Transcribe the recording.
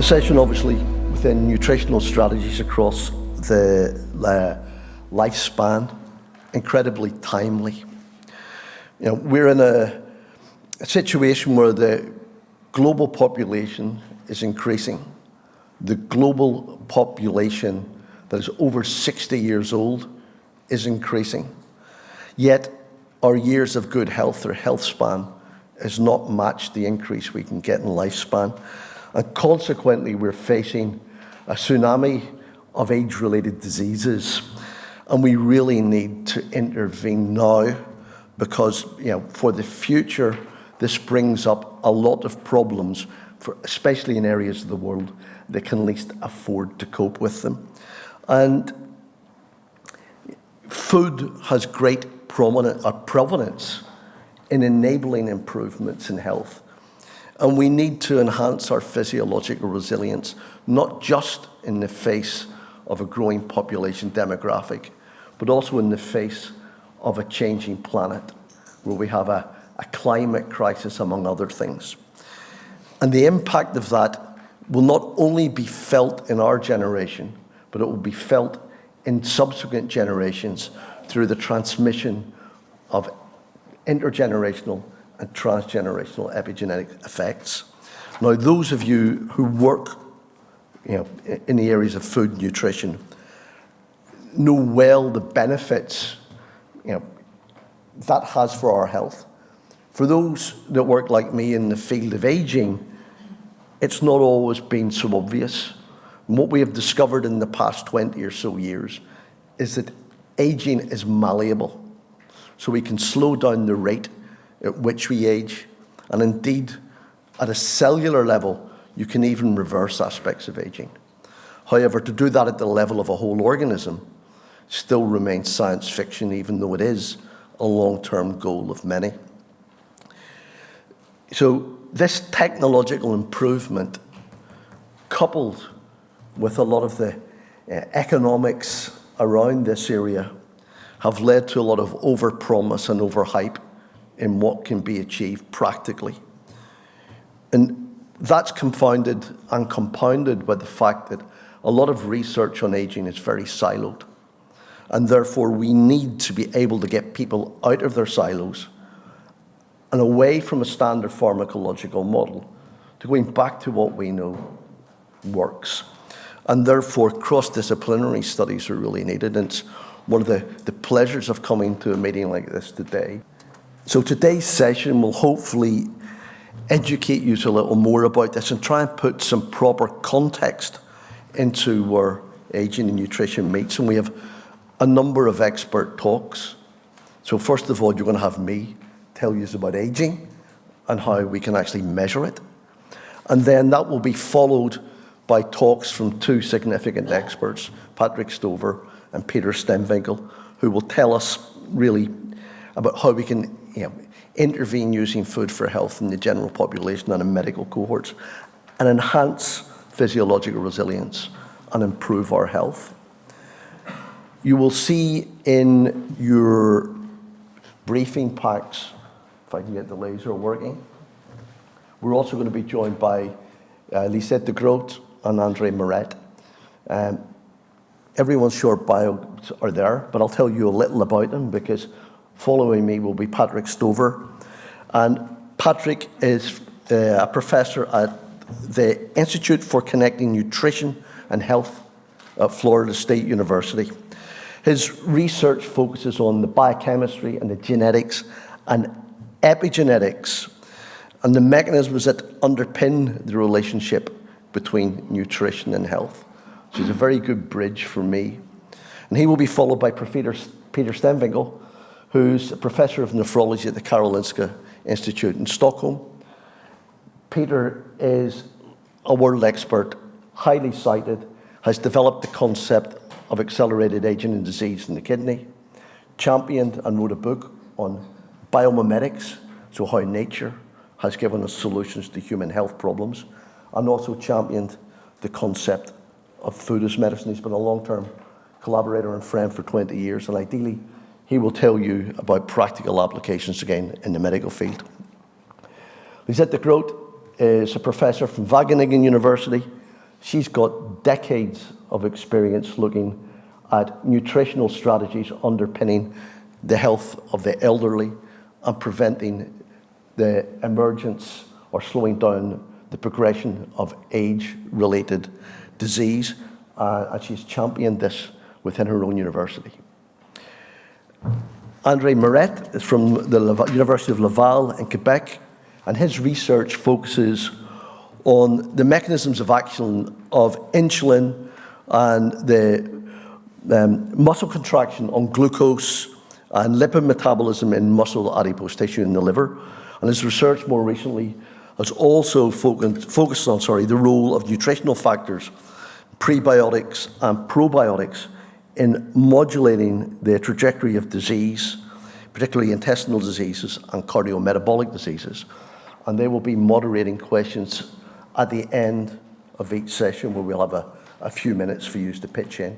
session, obviously, within nutritional strategies across the lifespan, incredibly timely. You know, we're in a situation where the global population is increasing. The global population that is over 60 years old is increasing. Yet our years of good health or health span has not matched the increase we can get in lifespan. And consequently, we're facing a tsunami of age-related diseases. And we really need to intervene now because, you know, for the future, this brings up a lot of problems, especially in areas of the world that can least afford to cope with them. And food has great provenance in enabling improvements in health. And we need to enhance our physiological resilience, not just in the face of a growing population demographic, but also in the face of a changing planet where we have a climate crisis, among other things. And the impact of that will not only be felt in our generation, but it will be felt in subsequent generations through the transmission of intergenerational and transgenerational epigenetic effects. Now, those of you who work, you know, in the areas of food and nutrition know well the benefits, you know, that has for our health. For those that work like me in the field of aging, it's not always been so obvious. And what we have discovered in the past 20 or so years is that aging is malleable. So we can slow down the rate at which we age. And indeed, at a cellular level, you can even reverse aspects of aging. However, to do that at the level of a whole organism still remains science fiction, even though it is a long-term goal of many. So this technological improvement, coupled with a lot of the economics around this area, have led to a lot of overpromise and overhype in what can be achieved practically. And that's confounded and compounded by the fact that a lot of research on aging is very siloed. And therefore, we need to be able to get people out of their silos and away from a standard pharmacological model to going back to what we know works. And therefore, cross-disciplinary studies are really needed. And it's one of the pleasures of coming to a meeting like this today. So today's session will hopefully educate you a little more about this and try and put some proper context into where aging and nutrition meets. And we have a number of expert talks. So first of all, you're going to have me tell you about aging and how we can actually measure it. And then that will be followed by talks from two significant experts, Patrick Stover and Peter Stemwinkel, who will tell us really about how we can, you know, intervene using food for health in the general population and in medical cohorts and enhance physiological resilience and improve our health. You will see in your briefing packs, if I can get the laser working, we're also going to be joined by Lisette de Groot and Andre Moret. Everyone's short bios are there, but I'll tell you a little about them because following me will be Patrick Stover. And Patrick is a professor at the Institute for Connecting Nutrition and Health at Florida State University. His research focuses on the biochemistry and the genetics and epigenetics and the mechanisms that underpin the relationship between nutrition and health. So it's a very good bridge for me. And he will be followed by Peter Stemwinkel, who's a professor of nephrology at the Karolinska Institute in Stockholm. Peter is a world expert, highly cited, has developed the concept of accelerated aging and disease in the kidney, championed and wrote a book on biomimetics, so how nature has given us solutions to human health problems, and also championed the concept of food as medicine. He's been a long-term collaborator and friend for 20 years, and ideally, he will tell you about practical applications again in the medical field. Lisette de Groot is a professor from Wageningen University She's got decades of experience looking at nutritional strategies underpinning the health of the elderly and preventing the emergence or slowing down the progression of age-related disease, and she's championed this within her own university. André Moret is from the University of Laval in Quebec, and his research focuses on the mechanisms of action of insulin and the muscle contraction on glucose and lipid metabolism in muscle adipose tissue in the liver. And his research more recently has also focused on the role of nutritional factors, prebiotics and probiotics, in modulating the trajectory of disease, particularly intestinal diseases and cardiometabolic diseases. And they will be moderating questions at the end of each session, where we'll have a few minutes for you to pitch in.